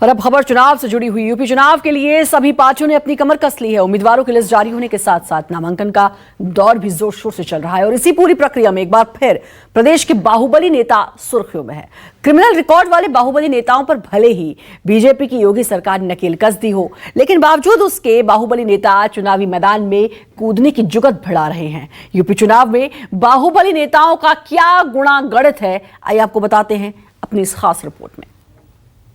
और अब खबर चुनाव से जुड़ी हुई। यूपी चुनाव के लिए सभी पार्टियों ने अपनी कमर कस ली है। उम्मीदवारों की लिस्ट जारी होने के साथ साथ नामांकन का दौर भी जोर शोर से चल रहा है और इसी पूरी प्रक्रिया में एक बार फिर प्रदेश के बाहुबली नेता सुर्खियों में है। क्रिमिनल रिकॉर्ड वाले बाहुबली नेताओं पर भले ही बीजेपी की योगी सरकार ने नकेल कस दी हो, लेकिन बावजूद उसके बाहुबली नेता चुनावी मैदान में कूदने की जुगत भिड़ा रहे हैं। यूपी चुनाव में बाहुबली नेताओं का क्या गुणा गणित है, आइए आपको बताते हैं अपनी इस खास रिपोर्ट में।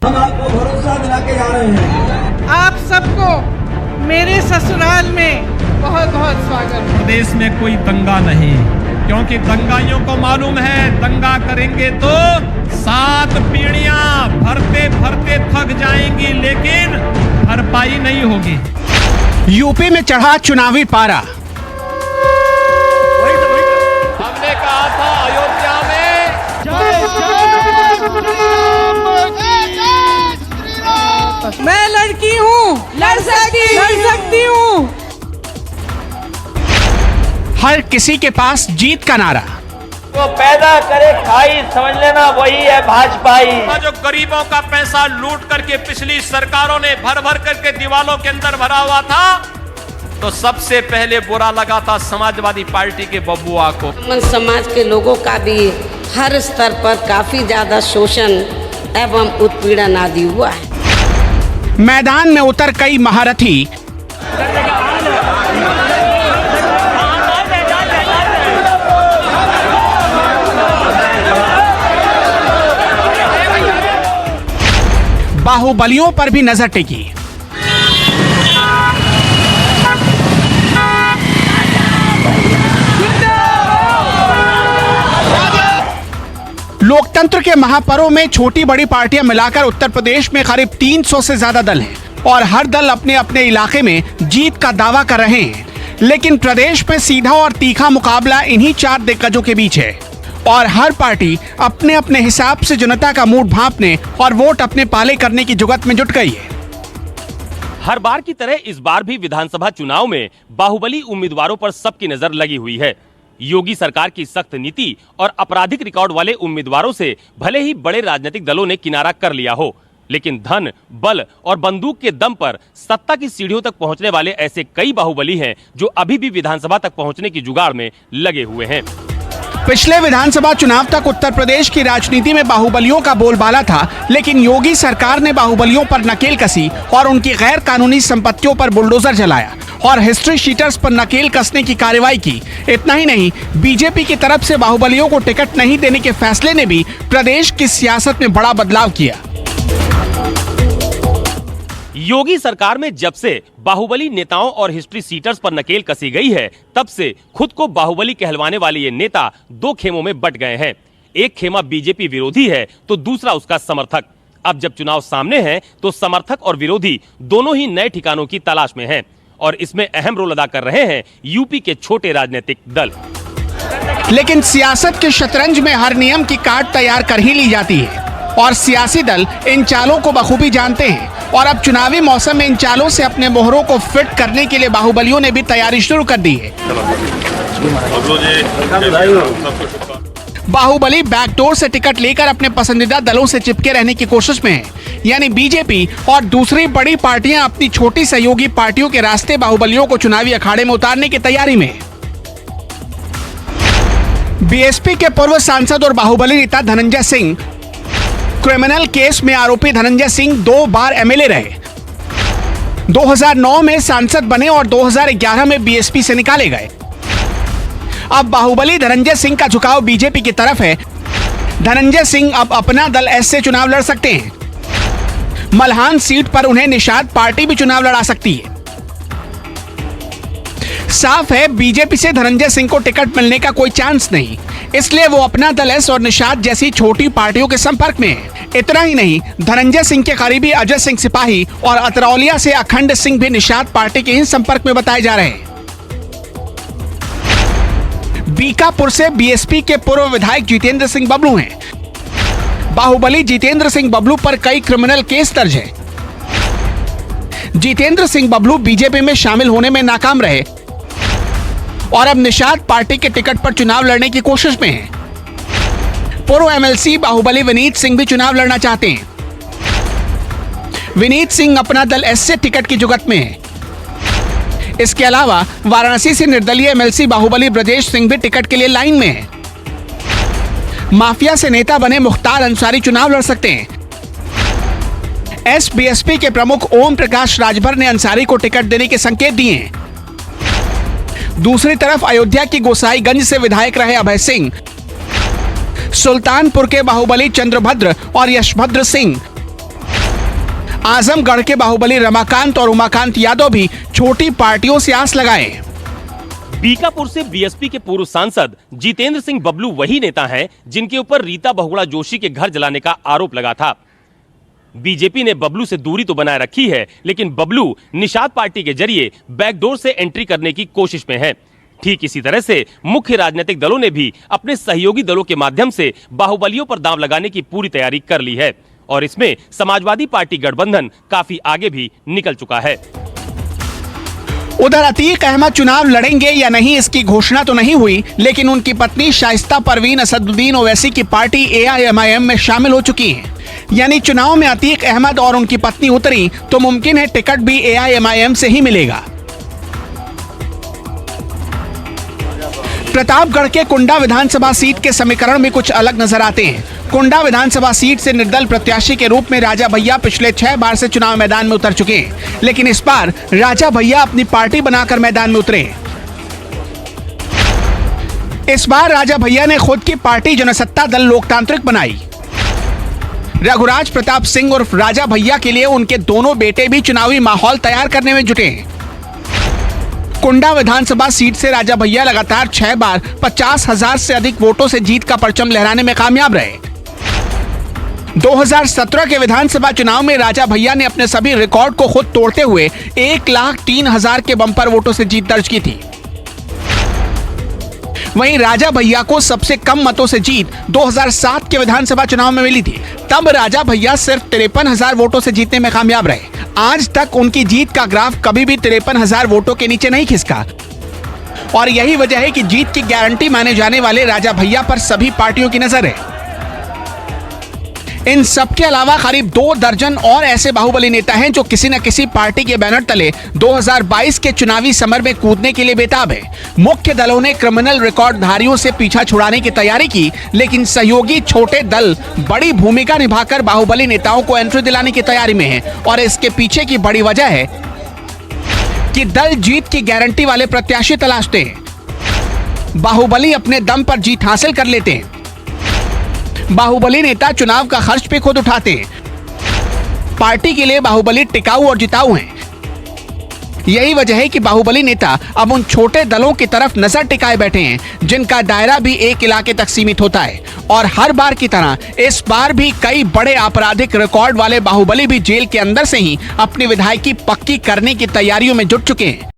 हम आपको भरोसा दिला के जा रहे हैं। आप सबको मेरे ससुराल में बहुत बहुत स्वागत। प्रदेश में कोई दंगा नहीं, क्योंकि दंगाइयों को मालूम है दंगा करेंगे तो 7 पीढ़ियां भरते भरते थक जाएंगी, लेकिन भरपाई नहीं होगी। यूपी में चढ़ा चुनावी पारा। हमने कहा था अयोध्या में मैं लड़की हूँ, लड़ सकती हूँ। हर किसी के पास जीत का नारा। तो पैदा करे खाई, समझ लेना वही है भाजपाई। जो गरीबों का पैसा लूट करके पिछली सरकारों ने भर भर करके दीवालों के अंदर भरा हुआ था, तो सबसे पहले बुरा लगा था समाजवादी पार्टी के बबुआ को। समाज के लोगों का भी हर स्तर पर काफी ज्यादा शोषण एवं उत्पीड़न आदि हुआ है। मैदान में उतर कई महारथी। बाहुबलियों पर भी नजर टिकी। लोकतंत्र के महापर्व में छोटी बड़ी पार्टियां मिलाकर उत्तर प्रदेश में करीब 300 से ज्यादा दल हैं और हर दल अपने अपने इलाके में जीत का दावा कर रहे हैं। लेकिन प्रदेश में सीधा और तीखा मुकाबला इन्हीं 4 दिग्गजों के बीच है और हर पार्टी अपने अपने हिसाब से जनता का मूड भांपने और वोट अपने पाले करने की जुगत में जुट गई है। हर बार की तरह इस बार भी विधानसभा चुनाव में बाहुबली उम्मीदवारों पर सबकी नजर लगी हुई है। योगी सरकार की सख्त नीति और आपराधिक रिकॉर्ड वाले उम्मीदवारों से भले ही बड़े राजनीतिक दलों ने किनारा कर लिया हो, लेकिन धन, बल और बंदूक के दम पर सत्ता की सीढ़ियों तक पहुंचने वाले ऐसे कई बाहुबली हैं जो अभी भी विधानसभा तक पहुंचने की जुगाड़ में लगे हुए हैं। पिछले विधानसभा चुनाव तक उत्तर प्रदेश की राजनीति में बाहुबलियों का बोलबाला था, लेकिन योगी सरकार ने बाहुबलियों पर नकेल कसी और उनकी गैर कानूनी संपत्तियों पर बुलडोजर चलाया और हिस्ट्री शीटर्स पर नकेल कसने की कार्रवाई की। इतना ही नहीं, बीजेपी की तरफ से बाहुबलियों को टिकट नहीं देने के फैसले ने भी प्रदेश की सियासत में बड़ा बदलाव किया। योगी सरकार में जब से बाहुबली नेताओं और हिस्ट्री सीटर्स पर नकेल कसी गई है, तब से खुद को बाहुबली कहलवाने वाले ये नेता 2 खेमों में बट गए हैं। एक खेमा बीजेपी विरोधी है तो दूसरा उसका समर्थक। अब जब चुनाव सामने है तो समर्थक और विरोधी दोनों ही नए ठिकानों की तलाश में हैं और इसमें अहम रोल अदा कर रहे हैं यूपी के छोटे राजनीतिक दल। लेकिन सियासत के शतरंज में हर नियम की कार्ड तैयार कर ही ली जाती है और सियासी दल इन चालों को बखूबी जानते हैं और अब चुनावी मौसम में इन चालों से अपने मोहरों को फिट करने के लिए बाहुबलियों ने भी तैयारी शुरू कर दी है। बाहुबली बैकडोर से टिकट लेकर अपने पसंदीदा दलों से चिपके रहने की कोशिश में है, यानी बीजेपी और दूसरी बड़ी पार्टियां अपनी छोटी सहयोगी पार्टियों के रास्ते बाहुबलियों को चुनावी अखाड़े में उतारने की तैयारी में है। बीएसपी के पूर्व सांसद और बाहुबली नेता धनंजय सिंह, क्रिमिनल केस में आरोपी धनंजय सिंह 2 बार एमएलए रहे। 2009 में सांसद बने और 2011 में बीएसपी से निकाले गए। अब बाहुबली धनंजय सिंह का झुकाव बीजेपी की तरफ है। धनंजय सिंह अब अपना दल एस से चुनाव लड़ सकते हैं। मल्हान सीट पर उन्हें निषाद पार्टी भी चुनाव लड़ा सकती है। साफ है, बीजेपी से धनंजय सिंह को टिकट मिलने का कोई चांस नहीं, इसलिए वो अपना दल एस और निषाद जैसी छोटी पार्टियों के संपर्क में है। इतना ही नहीं, धनंजय सिंह के करीबी अजय सिंह सिपाही और अतरौलिया से अखंड सिंह भी निषाद पार्टी के ही संपर्क में बताए जा रहे हैं। बीकापुर से बीएसपी के पूर्व विधायक जितेंद्र सिंह बबलू हैं। बाहुबली जितेंद्र सिंह बबलू पर कई क्रिमिनल केस दर्ज है। जितेंद्र सिंह बबलू बीजेपी में शामिल होने में नाकाम रहे और अब निषाद पार्टी के टिकट पर चुनाव लड़ने की कोशिश में हैं। पूर्व एमएलसी बाहुबली विनीत सिंह भी चुनाव लड़ना चाहते हैं। विनीत सिंह अपना दल एस से टिकट की जुगत में है। इसके अलावा वाराणसी से निर्दलीय एमएलसी बाहुबली ब्रजेश सिंह भी टिकट के लिए लाइन में है। माफिया से नेता बने मुख्तार अंसारी चुनाव लड़ सकते हैं। एसबीएसपी के प्रमुख ओम प्रकाश राजभर ने अंसारी को टिकट देने के संकेत दिए हैं। दूसरी तरफ अयोध्या की गोसाईगंज से विधायक रहे अभय सिंह, सुल्तानपुर के बाहुबली चंद्रभद्र और यशभद्र सिंह, आजमगढ़ के बाहुबली रमाकांत और उमाकांत यादव भी छोटी पार्टियों से आस लगाए। बीकापुर से बीएसपी के पूर्व सांसद जितेंद्र सिंह बबलू वही नेता हैं जिनके ऊपर रीता बहुगुणा जोशी के घर जलाने का आरोप लगा था। बीजेपी ने बबलू से दूरी तो बनाए रखी है, लेकिन बबलू निषाद पार्टी के जरिए बैकडोर से एंट्री करने की कोशिश में है। ठीक इसी तरह से मुख्य राजनीतिक दलों ने भी अपने सहयोगी दलों के माध्यम से बाहुबलियों पर दांव लगाने की पूरी तैयारी कर ली है और इसमें समाजवादी पार्टी गठबंधन काफी आगे भी निकल चुका है। उधर अतीक अहमद चुनाव लड़ेंगे या नहीं इसकी घोषणा तो नहीं हुई, लेकिन उनकी पत्नी शाइस्ता परवीन असदुद्दीन ओवैसी की पार्टी एआईएमआईएम में शामिल हो चुकी हैं। यानी चुनाव में अतीक अहमद और उनकी पत्नी उतरी तो मुमकिन है टिकट भी एआईएमआईएम से ही मिलेगा। प्रतापगढ़ के कुंडा विधानसभा सीट के समीकरण में कुछ अलग नजर आते हैं। कुंडा विधानसभा सीट से निर्दल प्रत्याशी के रूप में राजा भैया पिछले 6 बार से चुनाव मैदान में उतर चुके हैं, लेकिन इस बार राजा भैया अपनी पार्टी बनाकर मैदान में उतरे। इस बार राजा भैया ने खुद की पार्टी जनसत्ता दल लोकतांत्रिक बनाई। रघुराज प्रताप सिंह उर्फ राजा भैया के लिए उनके दोनों बेटे भी चुनावी माहौल तैयार करने में जुटे हैं। कुंडा विधानसभा सीट से राजा भैया लगातार 6 बार 50,000 से अधिक वोटों से जीत का परचम लहराने में कामयाब रहे। 2017 के विधानसभा चुनाव में राजा भैया ने अपने सभी रिकॉर्ड को खुद तोड़ते हुए 1,03,000 के बंपर वोटों से जीत दर्ज की थी। वहीं राजा भैया को सबसे कम मतों से जीत 2007 के विधानसभा चुनाव में मिली थी। तब राजा भैया सिर्फ 53,000 वोटों से जीतने में कामयाब रहे। आज तक उनकी जीत का ग्राफ कभी भी 53,000 वोटों के नीचे नहीं खिसका और यही वजह है कि जीत की गारंटी माने जाने वाले राजा भैया पर सभी पार्टियों की नजर है। इन सबके अलावा करीब 2 दर्जन और ऐसे बाहुबली नेता हैं जो किसी न किसी पार्टी के बैनर तले 2022 के चुनावी समर में कूदने के लिए बेताब है। मुख्य दलों ने क्रिमिनल रिकॉर्डधारियों से पीछा छुड़ाने की तैयारी की, लेकिन सहयोगी छोटे दल बड़ी भूमिका निभाकर बाहुबली नेताओं को एंट्री दिलाने की तैयारी में है और इसके पीछे की बड़ी वजह है कि दल जीत की गारंटी वाले प्रत्याशी तलाशते हैं। बाहुबली अपने दम पर जीत हासिल कर लेते हैं। बाहुबली नेता चुनाव का खर्च भी खुद उठाते हैं। पार्टी के लिए बाहुबली टिकाऊ और जिताऊ हैं। यही वजह है कि बाहुबली नेता अब उन छोटे दलों की तरफ नजर टिकाए बैठे हैं जिनका दायरा भी एक इलाके तक सीमित होता है और हर बार की तरह इस बार भी कई बड़े आपराधिक रिकॉर्ड वाले बाहुबली भी जेल के अंदर से ही अपनी विधायकी पक्की करने की तैयारियों में जुट चुके हैं।